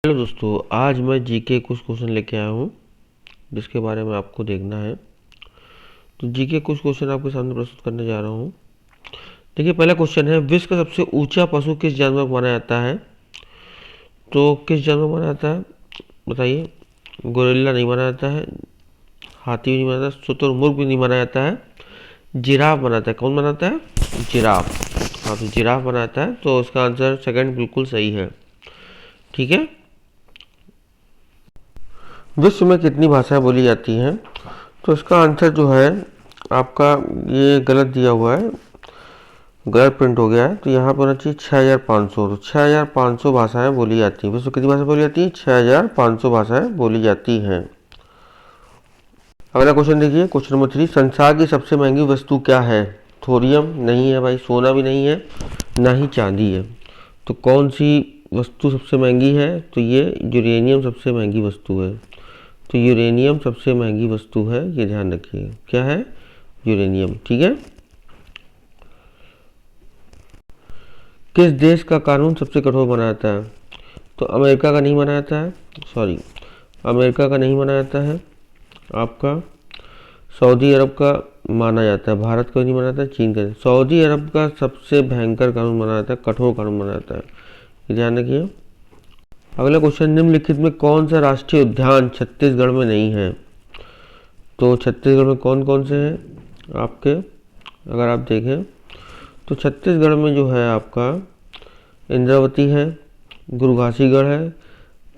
Hello दोस्तों, आज मैं जीके कुछ क्वेश्चन लेके आया हूँ जिसके बारे में आपको देखना है। तो जीके कुछ क्वेश्चन आपके सामने प्रस्तुत करने जा रहा हूँ। देखिए, पहला क्वेश्चन है, विश्व का सबसे ऊंचा पशु किस जानवर को माना जाता है? तो किस जानवर को माना जाता है बताइए। गोरिल्ला नहीं माना जाता है, हाथी भी नहीं माना जाता, शुतुरमुर्ग भी नहीं माना जाता है, जिराफ माना जाता है। कौन बनाता है? जिराफ। हाँ, तो जिराफ बनाता है। तो इसका आंसर सेकंड बिल्कुल सही है। ठीक है। विश्व में कितनी भाषाएं बोली जाती हैं? तो इसका आंसर जो है आपका, ये गलत दिया हुआ है, गलत प्रिंट हो गया है। तो यहाँ पर होना चाहिए 6500। तो 6500 भाषाएं बोली जाती हैं। विश्व कितनी भाषा बोली जाती है? 6500 भाषाएं बोली जाती हैं। अगला क्वेश्चन देखिए, क्वेश्चन नंबर 3, संसार की सबसे महंगी वस्तु क्या है? थोरियम नहीं है भाई, सोना भी नहीं है, ना ही चांदी है। तो कौन सी वस्तु सबसे महंगी है? तो ये यूरेनियम सबसे महंगी वस्तु है। तो यूरेनियम सबसे महंगी वस्तु है, ये ध्यान रखिए। क्या है? यूरेनियम। ठीक है। किस देश का कानून सबसे कठोर माना जाता है? तो अमेरिका का नहीं माना जाता है, सॉरी, अमेरिका का नहीं माना जाता है, आपका सऊदी अरब का माना जाता है। भारत का नहीं माना जाता है, चीन का। सऊदी अरब का सबसे भयंकर कानून माना जाता है, कठोर कानून माना जाता है, ये ध्यान रखिए। अगला क्वेश्चन, निम्नलिखित में कौन सा राष्ट्रीय उद्यान छत्तीसगढ़ में नहीं है? तो छत्तीसगढ़ में कौन कौन से हैं आपके, अगर आप देखें तो छत्तीसगढ़ में जो है आपका इंद्रावती है, गुरु-घासीगढ़ है,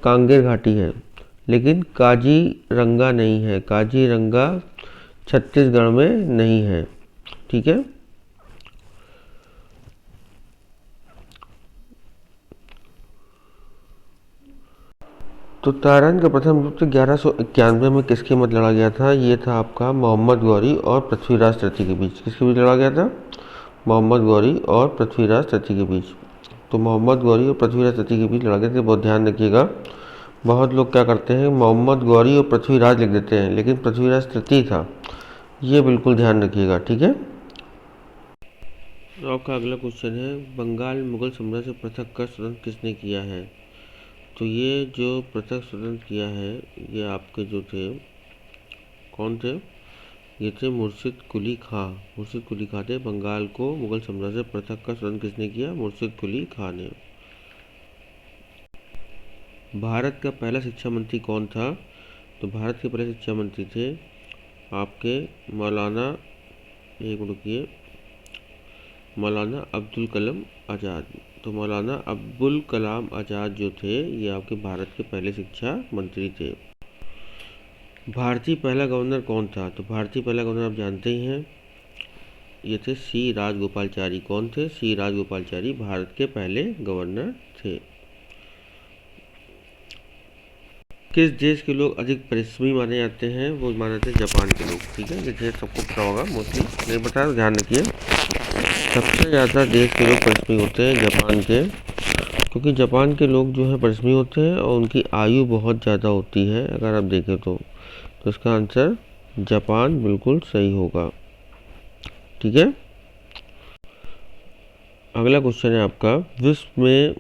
कांगेर घाटी है, लेकिन काजीरंगा नहीं है। काजीरंगा छत्तीसगढ़ में नहीं है। ठीक है। तो ताइवान का प्रथम युद्ध 1191 में किसके मध्य लड़ा गया था? ये था आपका मोहम्मद गौरी और पृथ्वीराज तृतीय के बीच। किसके बीच लड़ा गया था? मोहम्मद गौरी और पृथ्वीराज तृतीय के बीच। तो मोहम्मद गौरी और पृथ्वीराज तृतीय के बीच लड़ा गया था। बहुत ध्यान रखिएगा, बहुत लोग क्या करते हैं, मोहम्मद गौरी और पृथ्वीराज लिख देते हैं, लेकिन पृथ्वीराज तृतीय था, ये बिल्कुल ध्यान रखिएगा। ठीक है। आपका अगला क्वेश्चन है, बंगाल मुगल साम्राज्य से पृथक कर स्वतंत्र किसने किया है? तो ये जो पृथक स्वतंत्र किया है, ये आपके जो थे, कौन थे? ये थे मुर्शिद कुली खां। मुर्शिद कुली खां थे। बंगाल को मुगल साम्राज्य से पृथक कर स्वतंत्र किसने किया? मुर्शिद कुली खां ने। भारत का पहला शिक्षा मंत्री कौन था? तो भारत के पहले शिक्षा मंत्री थे आपके मौलाना, एक रुकिए, मौलाना अब्दुल कलाम आज़ाद। तो मौलाना अब्दुल कलाम आज़ाद जो थे, ये आपके भारत के पहले शिक्षा मंत्री थे। भारतीय पहला गवर्नर कौन था? तो भारतीय पहला गवर्नर आप जानते ही हैं, ये थे सी राजगोपालचारी। कौन थे? सी राजगोपालचारी भारत के पहले गवर्नर थे। किस देश के लोग अधिक परिश्रमी माने जाते हैं? वो माने जाते हैं जापान के लोग। ठीक है, ये सबको पता होगा, मोस्टली नहीं बताया तो ध्यान रखिए। सबसे ज़्यादा देश के लोग परिश्रमी होते हैं जापान के, क्योंकि जापान के लोग जो है परिश्रमी होते हैं और उनकी आयु बहुत ज़्यादा होती है, अगर आप देखें तो इसका आंसर जापान बिल्कुल सही होगा। ठीक है। अगला क्वेश्चन है आपका, विश्व में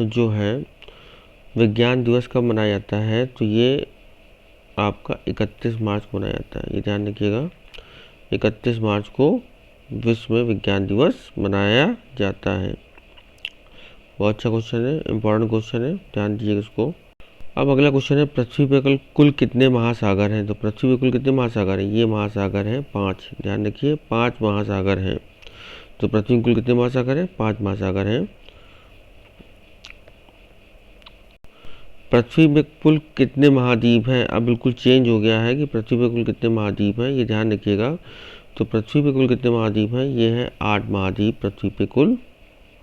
जो है विज्ञान दिवस कब मनाया जाता है? तो ये आपका 31 मार्च को मनाया जाता है, ये ध्यान रखिएगा। 31 मार्च को विश्व में विज्ञान दिवस मनाया जाता है। बहुत अच्छा क्वेश्चन है, इंपॉर्टेंट क्वेश्चन है, ध्यान दीजिएगा इसको। अब अगला क्वेश्चन है, पृथ्वी पर कुल कितने महासागर हैं? तो पृथ्वी पर कुल कितने महासागर हैं? ये महासागर हैं 5, ध्यान रखिए, 5 महासागर हैं। तो पृथ्वी में कुल कितने महासागर हैं? 5 महासागर हैं। पृथ्वी में कुल कितने महाद्वीप हैं? अब बिल्कुल चेंज हो गया है कि पृथ्वी पर कुल कितने महाद्वीप हैं, ये ध्यान रखिएगा। तो पृथ्वी पे कुल कितने महाद्वीप हैं? ये है 8 महाद्वीप पृथ्वी पे कुल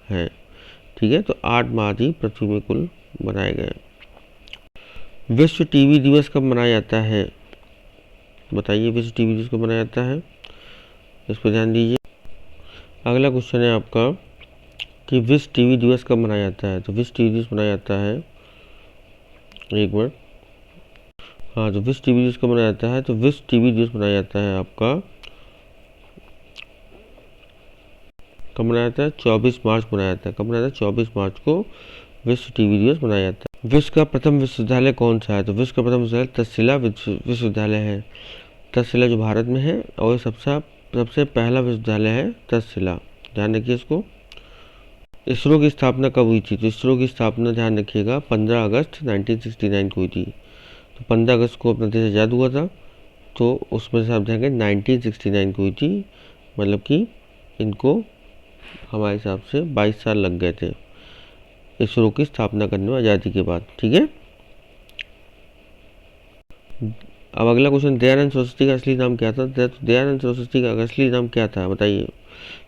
हैं। ठीक है, तो 8 महाद्वीप पृथ्वी में कुल बनाए गए। विश्व टीबी दिवस कब मनाया जाता है? बताइए, विश्व टीबी दिवस कब मनाया जाता है? इस पर ध्यान दीजिए। अगला क्वेश्चन है आपका कि विश्व टीबी दिवस कब मनाया जाता है? तो विश्व टीबी दिवस मनाया जाता है, एक मिनट, हाँ, तो विश्व टीबी दिवस कब मनाया जाता है? तो विश्व टीबी दिवस मनाया जाता है आपका, कब मनाया जाता है? 24 मार्च को मनाया जाता है। कब मनाया जाता है? 24 मार्च को विश्व टीबी दिवस मनाया जाता है। विश्व का प्रथम विश्वविद्यालय कौन सा है? तो विश्व का प्रथम विश्वविद्यालय तक्षशिला विश्वविद्यालय है। तक्षशिला जो भारत में है और ये सबसे पहला विश्वविद्यालय है तक्षशिला, ध्यान रखिए इसको। इसरो की स्थापना कब हुई थी? तो इसरो की स्थापना ध्यान रखिएगा 15 अगस्त 1969 को हुई थी। तो 15 अगस्त को अपना देश आज़ाद हुआ था, तो उसमें से आप देखेंगे 1969 को हुई थी, मतलब कि इनको हमारे हिसाब से 22 साल लग गए थे इसरो की स्थापना करने में आज़ादी के बाद। ठीक है, अब अगला क्वेश्चन, दयानंद सरस्वती का असली नाम क्या था? तो दयानंद सरस्वती का असली नाम क्या था बताइए?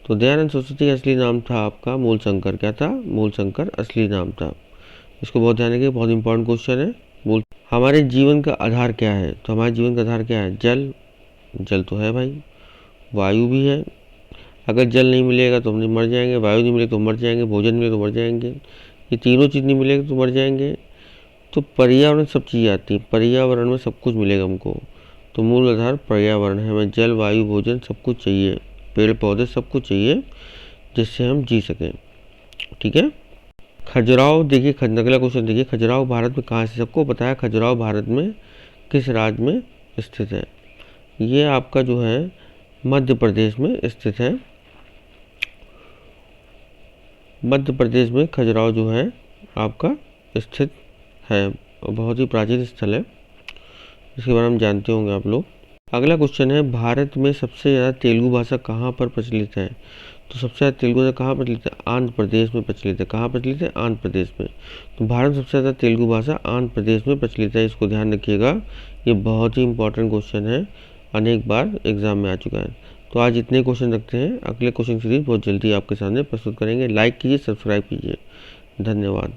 तो दयानंद सरस्वती का असली नाम था आपका मूलशंकर। क्या था? मूलशंकर असली नाम था। इसको बहुत ध्यान रखिए, बहुत इंपॉर्टेंट क्वेश्चन है। हमारे जीवन का आधार क्या है? तो हमारे जीवन का आधार क्या है? जल। जल तो है भाई, वायु भी है। अगर जल नहीं मिलेगा तो हम मर जाएंगे, वायु नहीं मिलेगा तो मर जाएंगे, भोजन मिले तो मर जाएंगे, ये तीनों चीज़ नहीं मिलेगी तो मर जाएंगे। तो पर्यावरण सब चीज़ें आती हैं, पर्यावरण में सब कुछ मिलेगा हमको। तो मूल आधार पर्यावरण है, हमें जल वायु भोजन सब कुछ चाहिए, पेड़ पौधे सब कुछ चाहिए जिससे हम जी सकें। ठीक है, खजुराहो देखिए, अगला क्वेश्चन देखिए, खजुराहो भारत में कहाँ से? सबको पता है खजुराहो भारत में किस राज्य में स्थित है? ये आपका जो है मध्य प्रदेश में स्थित है। मध्य प्रदेश में खजुराहो जो है आपका स्थित है और बहुत ही प्राचीन स्थल है, इसके बारे में जानते होंगे आप लोग। अगला क्वेश्चन है, भारत में सबसे ज़्यादा तेलुगु भाषा कहाँ पर प्रचलित है? तो सबसे ज़्यादा तेलुगु भाषा कहाँ प्रचलित है? आंध्र प्रदेश में प्रचलित है। कहाँ प्रचलित है? आंध्र प्रदेश में। तो भारत में सबसे ज़्यादा तेलुगु भाषा आंध्र प्रदेश में प्रचलित है, इसको ध्यान रखिएगा, ये बहुत ही इंपॉर्टेंट क्वेश्चन है, अनेक बार एग्जाम में आ चुका है। तो आज इतने क्वेश्चन रखते हैं, अगले क्वेश्चन सीरीज बहुत जल्दी आपके सामने प्रस्तुत करेंगे। लाइक कीजिए, सब्सक्राइब कीजिए, धन्यवाद।